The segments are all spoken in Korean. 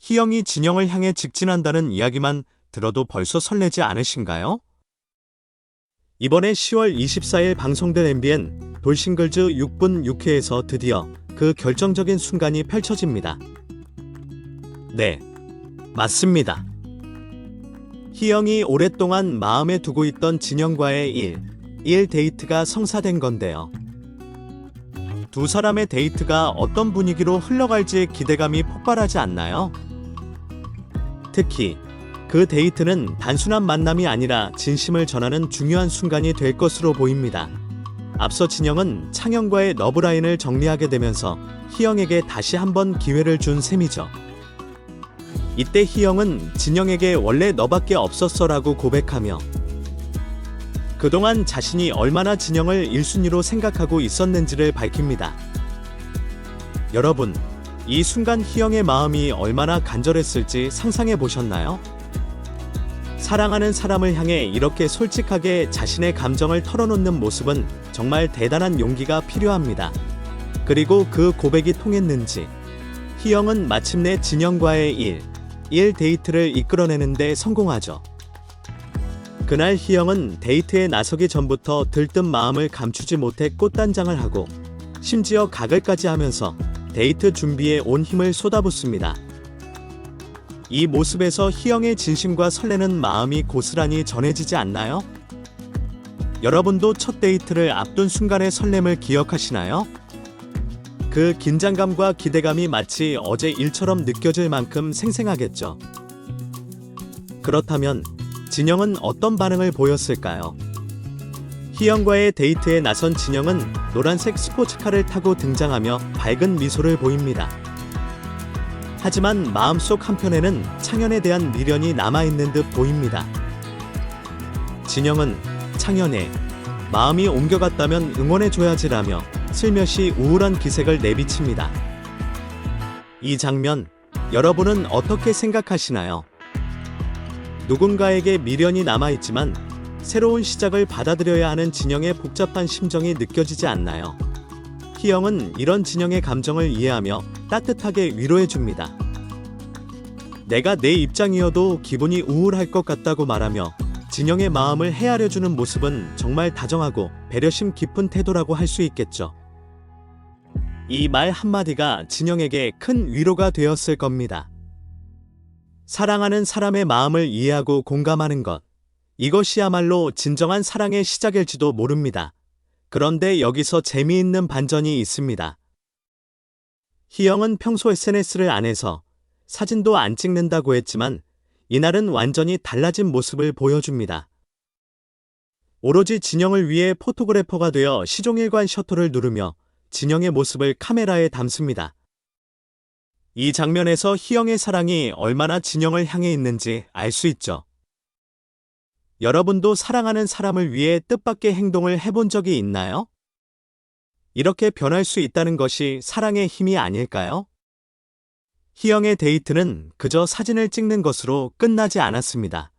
희영이 진영을 향해 직진한다는 이야기만 들어도 벌써 설레지 않으신가요? 이번에 10월 24일 방송된 MBN 돌싱글즈 6분 6회에서 드디어 그 결정적인 순간이 펼쳐집니다. 네, 맞습니다. 희영이 오랫동안 마음에 두고 있던 진영과의 1 데이트가 성사된 건데요. 두 사람의 데이트가 어떤 분위기로 흘러갈지 기대감이 폭발하지 않나요? 특히 그 데이트는 단순한 만남이 아니라 진심을 전하는 중요한 순간이 될 것으로 보입니다. 앞서 진영은 창현과의 러브라인을 정리하게 되면서 희영에게 다시 한번 기회를 준 셈이죠. 이때 희영은 진영에게 원래 너밖에 없었어라고 고백하며 그동안 자신이 얼마나 진영을 1순위로 생각하고 있었는지를 밝힙니다. 여러분, 이 순간 희영의 마음이 얼마나 간절했을지 상상해 보셨나요? 사랑하는 사람을 향해 이렇게 솔직하게 자신의 감정을 털어놓는 모습은 정말 대단한 용기가 필요합니다. 그리고 그 고백이 통했는지 희영은 마침내 진영과의 1 데이트를 이끌어내는데 성공하죠. 그날 희영은 데이트에 나서기 전부터 들뜬 마음을 감추지 못해 꽃단장을 하고 심지어 가글까지 하면서 데이트 준비에 온 힘을 쏟아붓습니다. 이 모습에서 희영의 진심과 설레는 마음이 고스란히 전해지지 않나요? 여러분도 첫 데이트를 앞둔 순간의 설렘을 기억하시나요? 그 긴장감과 기대감이 마치 어제 일처럼 느껴질 만큼 생생하겠죠. 그렇다면 진영은 어떤 반응을 보였을까요? 희영과의 데이트에 나선 진영은 노란색 스포츠카를 타고 등장하며 밝은 미소를 보입니다. 하지만 마음속 한편에는 창현에 대한 미련이 남아있는 듯 보입니다. 진영은 창현에 마음이 옮겨갔다면 응원해줘야지라며 슬며시 우울한 기색을 내비칩니다. 이 장면, 여러분은 어떻게 생각하시나요? 누군가에게 미련이 남아있지만 새로운 시작을 받아들여야 하는 진영의 복잡한 심정이 느껴지지 않나요? 희영은 이런 진영의 감정을 이해하며 따뜻하게 위로해줍니다. 내가 내 입장이어도 기분이 우울할 것 같다고 말하며 진영의 마음을 헤아려주는 모습은 정말 다정하고 배려심 깊은 태도라고 할 수 있겠죠. 이 말 한마디가 진영에게 큰 위로가 되었을 겁니다. 사랑하는 사람의 마음을 이해하고 공감하는 것, 이것이야말로 진정한 사랑의 시작일지도 모릅니다. 그런데 여기서 재미있는 반전이 있습니다. 희영은 평소 SNS를 안 해서 사진도 안 찍는다고 했지만 이날은 완전히 달라진 모습을 보여줍니다. 오로지 진영을 위해 포토그래퍼가 되어 시종일관 셔터를 누르며 진영의 모습을 카메라에 담습니다. 이 장면에서 희영의 사랑이 얼마나 진영을 향해 있는지 알 수 있죠. 여러분도 사랑하는 사람을 위해 뜻밖의 행동을 해본 적이 있나요? 이렇게 변할 수 있다는 것이 사랑의 힘이 아닐까요? 희영의 데이트는 그저 사진을 찍는 것으로 끝나지 않았습니다.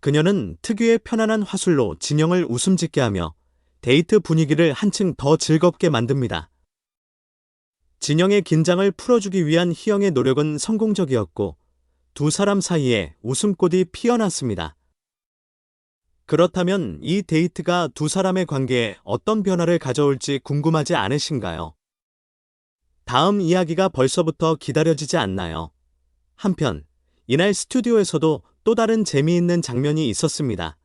그녀는 특유의 편안한 화술로 진영을 웃음 짓게 하며 데이트 분위기를 한층 더 즐겁게 만듭니다. 진영의 긴장을 풀어주기 위한 희영의 노력은 성공적이었고 두 사람 사이에 웃음꽃이 피어났습니다. 그렇다면 이 데이트가 두 사람의 관계에 어떤 변화를 가져올지 궁금하지 않으신가요? 다음 이야기가 벌써부터 기다려지지 않나요? 한편 이날 스튜디오에서도 또 다른 재미있는 장면이 있었습니다.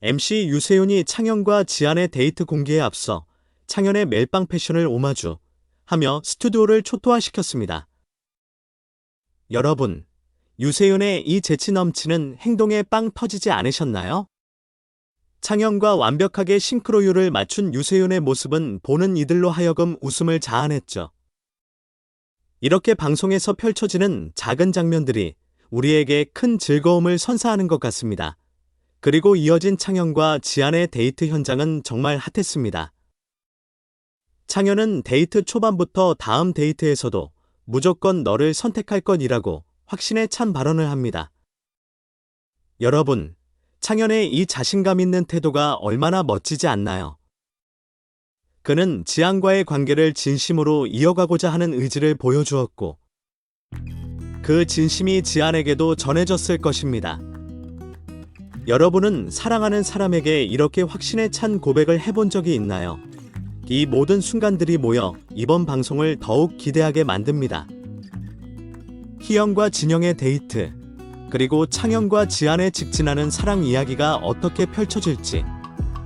MC 유세윤이 창현과 지안의 데이트 공개에 앞서 창현의 멜빵 패션을 오마주 하며 스튜디오를 초토화시켰습니다. 여러분, 유세윤의 이 재치 넘치는 행동에 빵 터지지 않으셨나요? 창현과 완벽하게 싱크로율을 맞춘 유세윤의 모습은 보는 이들로 하여금 웃음을 자아냈죠. 이렇게 방송에서 펼쳐지는 작은 장면들이 우리에게 큰 즐거움을 선사하는 것 같습니다. 그리고 이어진 창현과 지안의 데이트 현장은 정말 핫했습니다. 창현은 데이트 초반부터 다음 데이트에서도 무조건 너를 선택할 것이라고 확신에 찬 발언을 합니다. 여러분, 창현의 이 자신감 있는 태도가 얼마나 멋지지 않나요? 그는 지안과의 관계를 진심으로 이어가고자 하는 의지를 보여주었고 그 진심이 지안에게도 전해졌을 것입니다. 여러분은 사랑하는 사람에게 이렇게 확신에 찬 고백을 해본 적이 있나요? 이 모든 순간들이 모여 이번 방송을 더욱 기대하게 만듭니다. 희영과 진영의 데이트, 그리고 창현과 지안의 직진하는 사랑 이야기가 어떻게 펼쳐질지,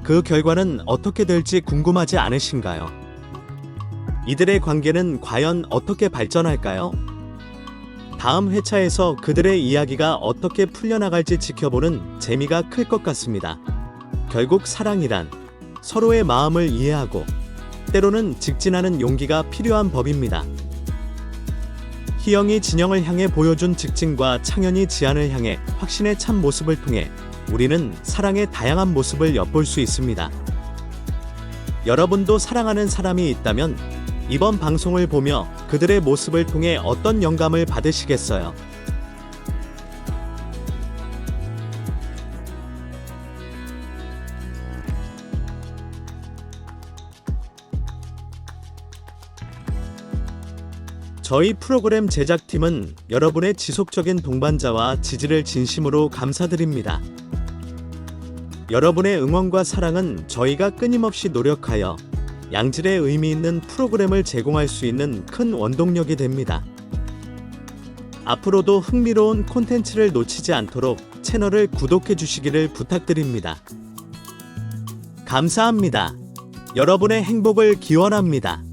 그 결과는 어떻게 될지 궁금하지 않으신가요? 이들의 관계는 과연 어떻게 발전할까요? 다음 회차에서 그들의 이야기가 어떻게 풀려나갈지 지켜보는 재미가 클 것 같습니다. 결국 사랑이란 서로의 마음을 이해하고 때로는 직진하는 용기가 필요한 법입니다. 희영이 진영을 향해 보여준 직진과 창현이 지안을 향해 확신에 찬 모습을 통해 우리는 사랑의 다양한 모습을 엿볼 수 있습니다. 여러분도 사랑하는 사람이 있다면 이번 방송을 보며 그들의 모습을 통해 어떤 영감을 받으시겠어요? 저희 프로그램 제작팀은 여러분의 지속적인 동반자와 지지를 진심으로 감사드립니다. 여러분의 응원과 사랑은 저희가 끊임없이 노력하여 양질의 의미 있는 프로그램을 제공할 수 있는 큰 원동력이 됩니다. 앞으로도 흥미로운 콘텐츠를 놓치지 않도록 채널을 구독해 주시기를 부탁드립니다. 감사합니다. 여러분의 행복을 기원합니다.